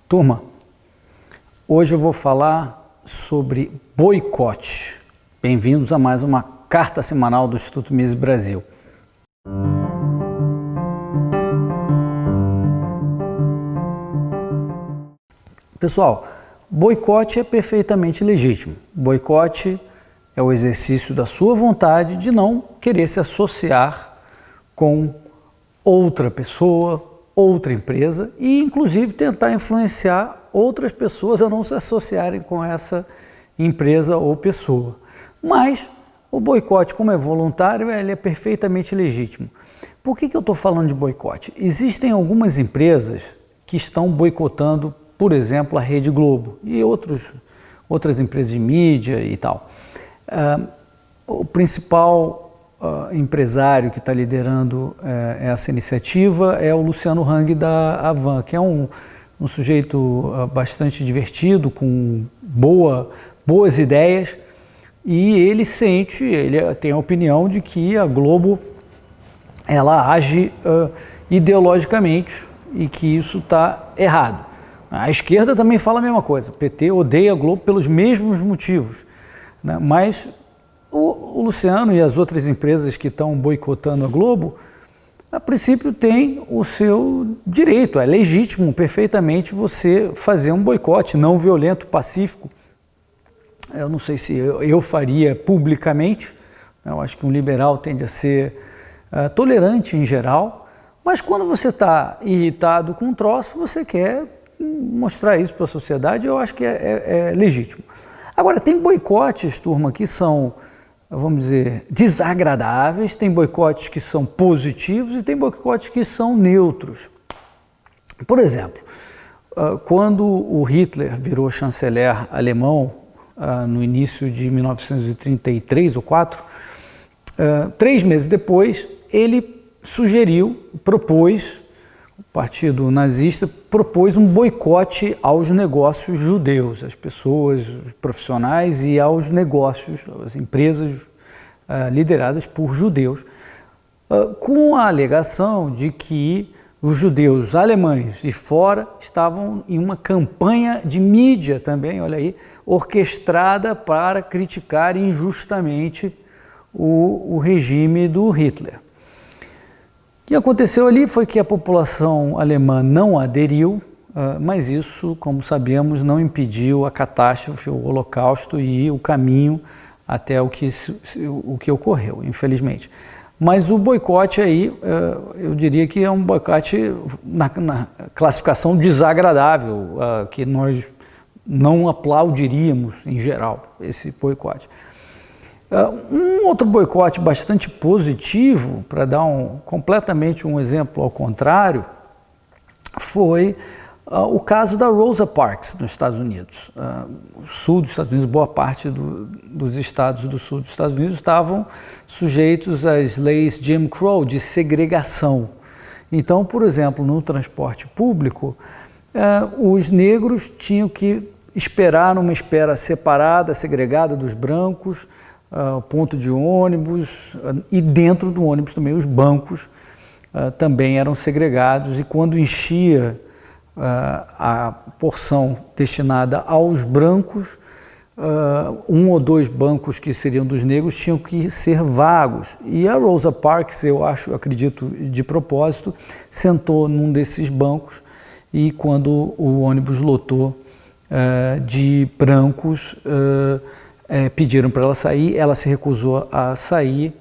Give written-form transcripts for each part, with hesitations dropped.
Turma, hoje eu vou falar sobre boicote. Bem-vindos a mais uma carta semanal do Instituto Mises Brasil. Pessoal, boicote é perfeitamente legítimo. Boicote é o exercício da sua vontade de não querer se associar com outra pessoa, outra empresa e, inclusive, tentar influenciar outras pessoas a não se associarem com essa empresa ou pessoa. Mas o boicote, como é voluntário, ele é perfeitamente legítimo. Por que eu estou falando de boicote? Existem algumas empresas que estão boicotando, por exemplo, a Rede Globo e outras empresas de mídia e tal. O principal empresário que está liderando essa iniciativa é o Luciano Hang da Avan, que é um sujeito bastante divertido, com boas ideias, e ele tem a opinião de que a Globo ela age ideologicamente e que isso está errado. A esquerda também fala a mesma coisa, o PT odeia a Globo pelos mesmos motivos, né? Mas o Luciano e as outras empresas que estão boicotando a Globo, a princípio tem o seu direito, é legítimo perfeitamente você fazer um boicote não violento, pacífico. Eu não sei se eu faria publicamente, eu acho que um liberal tende a ser tolerante em geral, mas quando você está irritado com um troço, você quer mostrar isso para a sociedade, eu acho que é legítimo. Agora, tem boicotes, turma, que são, vamos dizer, desagradáveis, tem boicotes que são positivos e tem boicotes que são neutros. Por exemplo, quando o Hitler virou chanceler alemão no início de 1933 ou 4, 3 meses depois, ele propôs, o Partido Nazista propôs um boicote aos negócios judeus, às pessoas, os profissionais e aos negócios, às empresas lideradas por judeus, com a alegação de que os judeus alemães e fora estavam em uma campanha de mídia também, olha aí, orquestrada para criticar injustamente o regime do Hitler. O que aconteceu ali foi que a população alemã não aderiu, mas isso, como sabemos, não impediu a catástrofe, o holocausto e o caminho até o que ocorreu, infelizmente. Mas o boicote aí, eu diria que é um boicote na classificação desagradável, que nós não aplaudiríamos em geral, esse boicote. Um outro boicote bastante positivo, para dar completamente um exemplo ao contrário, foi o caso da Rosa Parks nos Estados Unidos. O sul dos Estados Unidos, boa parte dos estados do sul dos Estados Unidos estavam sujeitos às leis Jim Crow de segregação. Então, por exemplo, no transporte público, os negros tinham que esperar numa espera separada, segregada dos brancos, ponto de ônibus, e dentro do ônibus também os bancos também eram segregados, e quando enchia a porção destinada aos brancos, 1 ou 2 bancos que seriam dos negros tinham que ser vagos, e a Rosa Parks, acredito de propósito, sentou num desses bancos, e quando o ônibus lotou de brancos, pediram para ela sair, ela se recusou a sair,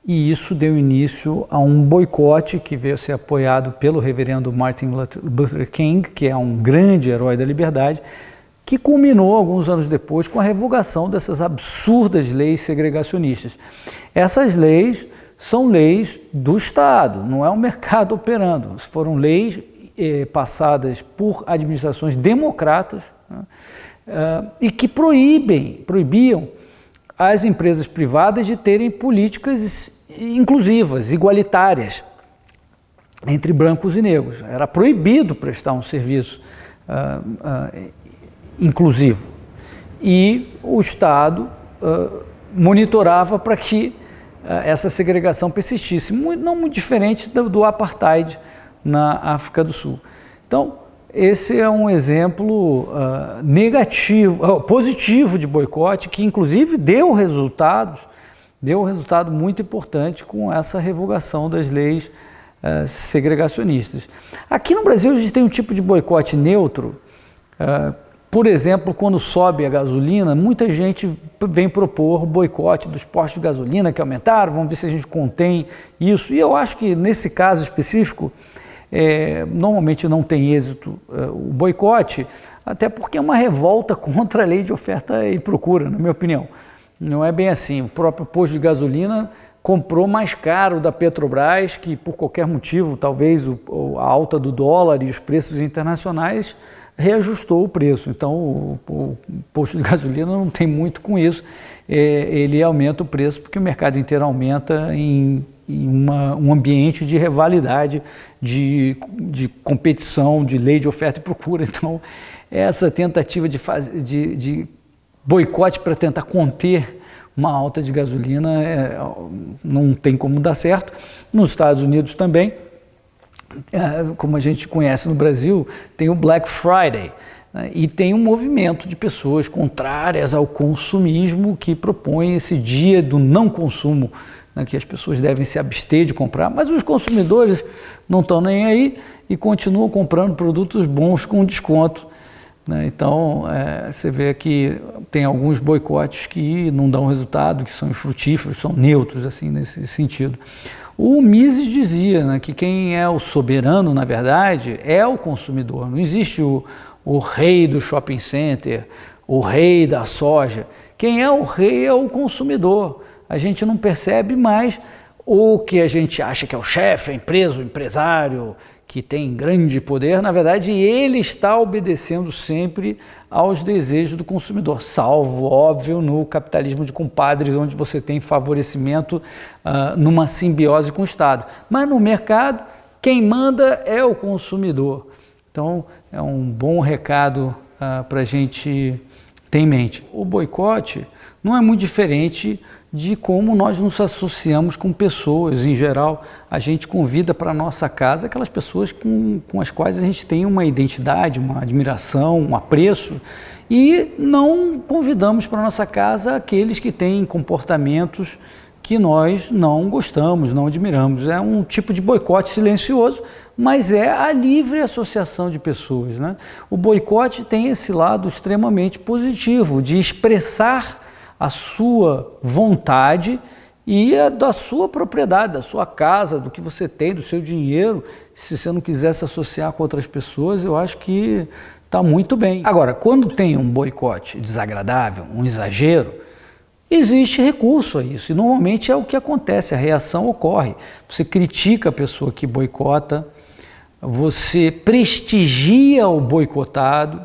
e isso deu início a um boicote que veio a ser apoiado pelo reverendo Martin Luther King, que é um grande herói da liberdade, que culminou alguns anos depois com a revogação dessas absurdas leis segregacionistas. Essas leis são leis do Estado, não é o mercado operando, foram leis passadas por administrações democratas, né? E que proibiam as empresas privadas de terem políticas inclusivas, igualitárias entre brancos e negros. Era proibido prestar um serviço inclusivo. E o Estado monitorava para que essa segregação persistisse, não muito diferente do apartheid na África do Sul. Então, esse é um exemplo positivo de boicote, que inclusive deu um resultado muito importante com essa revogação das leis segregacionistas. Aqui no Brasil a gente tem um tipo de boicote neutro. Por exemplo, quando sobe a gasolina, muita gente vem propor boicote dos postos de gasolina que aumentaram, vamos ver se a gente contém isso. E eu acho que nesse caso específico, normalmente não tem êxito o boicote, até porque é uma revolta contra a lei de oferta e procura, na minha opinião. Não é bem assim. O próprio posto de gasolina comprou mais caro da Petrobras, que por qualquer motivo, talvez a alta do dólar e os preços internacionais, reajustou o preço. Então o posto de gasolina não tem muito com isso, ele aumenta o preço porque o mercado inteiro aumenta em um ambiente de rivalidade, de competição, de lei de oferta e procura. Então essa tentativa de boicote para tentar conter uma alta de gasolina não tem como dar certo. Nos Estados Unidos também, como a gente conhece no Brasil, tem o Black Friday, né? E tem um movimento de pessoas contrárias ao consumismo que propõe esse dia do não consumo, né? Que as pessoas devem se abster de comprar, mas os consumidores não estão nem aí e continuam comprando produtos bons com desconto, né? Então você vê que tem alguns boicotes que não dão resultado, que são infrutíferos, são neutros assim, nesse sentido. O Mises dizia, né, que quem é o soberano, na verdade, é o consumidor. Não existe o rei do shopping center, o rei da soja. Quem é o rei é o consumidor. A gente não percebe mais o que a gente acha que é o chefe, a empresa, o empresário, que tem grande poder. Na verdade, ele está obedecendo sempre aos desejos do consumidor, salvo, óbvio, no capitalismo de compadres, onde você tem favorecimento numa simbiose com o Estado. Mas no mercado, quem manda é o consumidor. Então, é um bom recado para a gente ter em mente. O boicote não é muito diferente de como nós nos associamos com pessoas. Em geral, a gente convida para a nossa casa aquelas pessoas com as quais a gente tem uma identidade, uma admiração, um apreço, e não convidamos para a nossa casa aqueles que têm comportamentos que nós não gostamos, não admiramos. É um tipo de boicote silencioso, mas é a livre associação de pessoas, né? O boicote tem esse lado extremamente positivo, de expressar a sua vontade e a da sua propriedade, da sua casa, do que você tem, do seu dinheiro. Se você não quiser se associar com outras pessoas, eu acho que está muito bem. Agora, quando tem um boicote desagradável, um exagero, existe recurso a isso, e normalmente é o que acontece, a reação ocorre. Você critica a pessoa que boicota, você prestigia o boicotado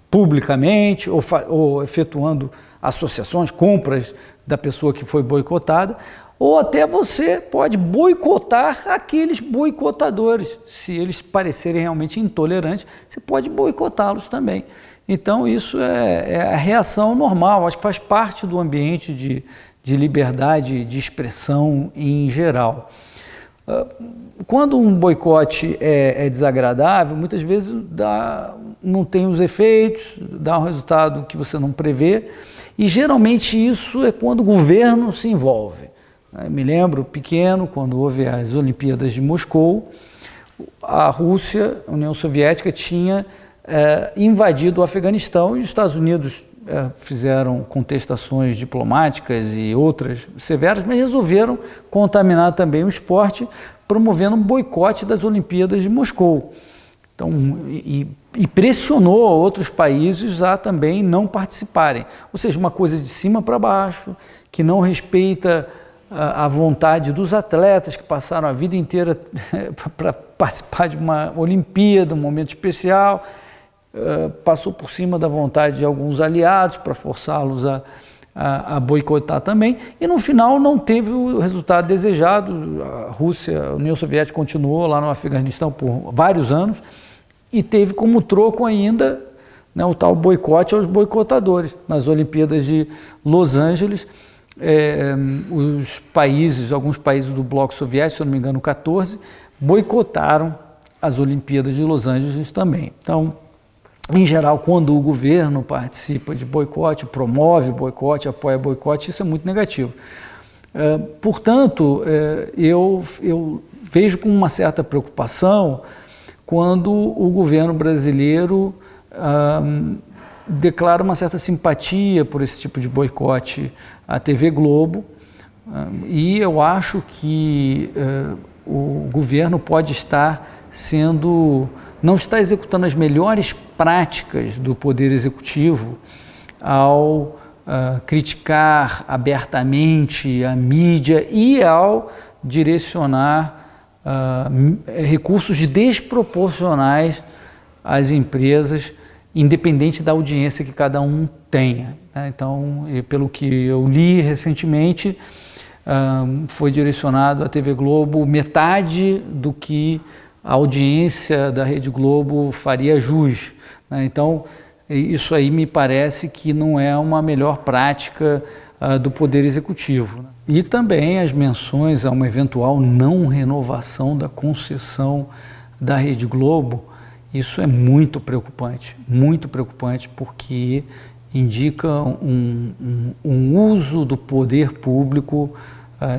publicamente ou efetuando associações, compras da pessoa que foi boicotada, ou até você pode boicotar aqueles boicotadores. Se eles parecerem realmente intolerantes, você pode boicotá-los também. Então isso é a reação normal, acho que faz parte do ambiente de liberdade de expressão em geral. Quando um boicote é desagradável, muitas vezes não tem os efeitos, dá um resultado que você não prevê, e geralmente isso é quando o governo se envolve. Eu me lembro pequeno, quando houve as Olimpíadas de Moscou, a Rússia, a União Soviética, tinha invadido o Afeganistão, e os Estados Unidos fizeram contestações diplomáticas e outras severas, mas resolveram contaminar também o esporte, promovendo um boicote das Olimpíadas de Moscou. Então, e pressionou outros países a também não participarem. Ou seja, uma coisa de cima para baixo, que não respeita a vontade dos atletas que passaram a vida inteira para participar de uma Olimpíada, um momento especial, passou por cima da vontade de alguns aliados para forçá-los a boicotar também, e no final não teve o resultado desejado. A Rússia, a União Soviética continuou lá no Afeganistão por vários anos e teve como troco ainda, né, o tal boicote aos boicotadores. Nas Olimpíadas de Los Angeles, alguns países do bloco soviético, se não me engano 14, boicotaram as Olimpíadas de Los Angeles também. Então, em geral, quando o governo participa de boicote, promove boicote, apoia boicote, isso é muito negativo. Portanto, eu vejo com uma certa preocupação quando o governo brasileiro declara uma certa simpatia por esse tipo de boicote à TV Globo, e eu acho que o governo pode estar não está executando as melhores práticas do Poder Executivo ao criticar abertamente a mídia e ao direcionar recursos desproporcionais às empresas, independente da audiência que cada um tenha. Então, pelo que eu li recentemente, foi direcionado à TV Globo metade do que a audiência da Rede Globo faria jus. Então, isso aí me parece que não é uma melhor prática do Poder Executivo. E também as menções a uma eventual não renovação da concessão da Rede Globo, isso é muito preocupante, porque indica um uso do poder público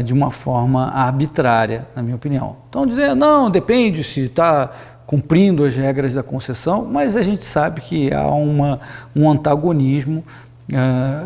de uma forma arbitrária, na minha opinião. Então dizer, não, depende se está cumprindo as regras da concessão, mas a gente sabe que há um antagonismo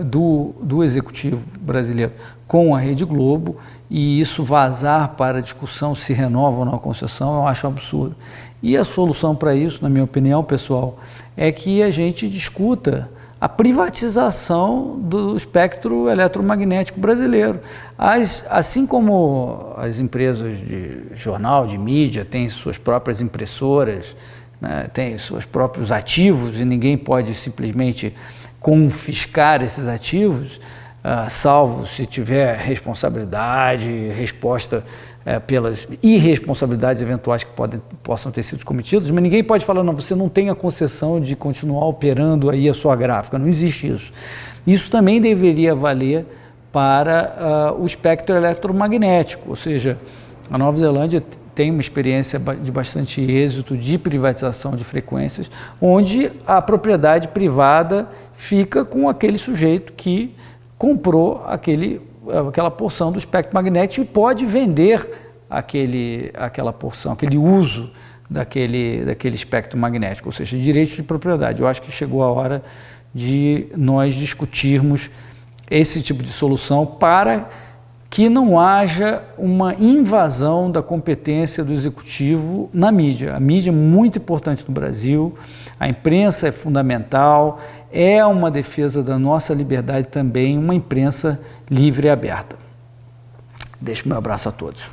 do Executivo brasileiro com a Rede Globo, e isso vazar para a discussão se renova ou não a concessão, eu acho um absurdo. E a solução para isso, na minha opinião, pessoal, é que a gente discuta a privatização do espectro eletromagnético brasileiro. Assim como as empresas de jornal, de mídia, têm suas próprias impressoras, né, têm seus próprios ativos e ninguém pode simplesmente confiscar esses ativos, salvo se tiver responsabilidade, resposta pelas irresponsabilidades eventuais que possam ter sido cometidas, mas ninguém pode falar, não, você não tem a concessão de continuar operando aí a sua gráfica, não existe isso. Isso também deveria valer para o espectro eletromagnético, ou seja, a Nova Zelândia tem uma experiência de bastante êxito de privatização de frequências, onde a propriedade privada fica com aquele sujeito que comprou aquela porção do espectro magnético e pode vender aquela porção, aquele uso daquele espectro magnético, ou seja, direito de propriedade. Eu acho que chegou a hora de nós discutirmos esse tipo de solução para que não haja uma invasão da competência do Executivo na mídia. A mídia é muito importante no Brasil, a imprensa é fundamental, é uma defesa da nossa liberdade também, uma imprensa livre e aberta. Deixo meu abraço a todos.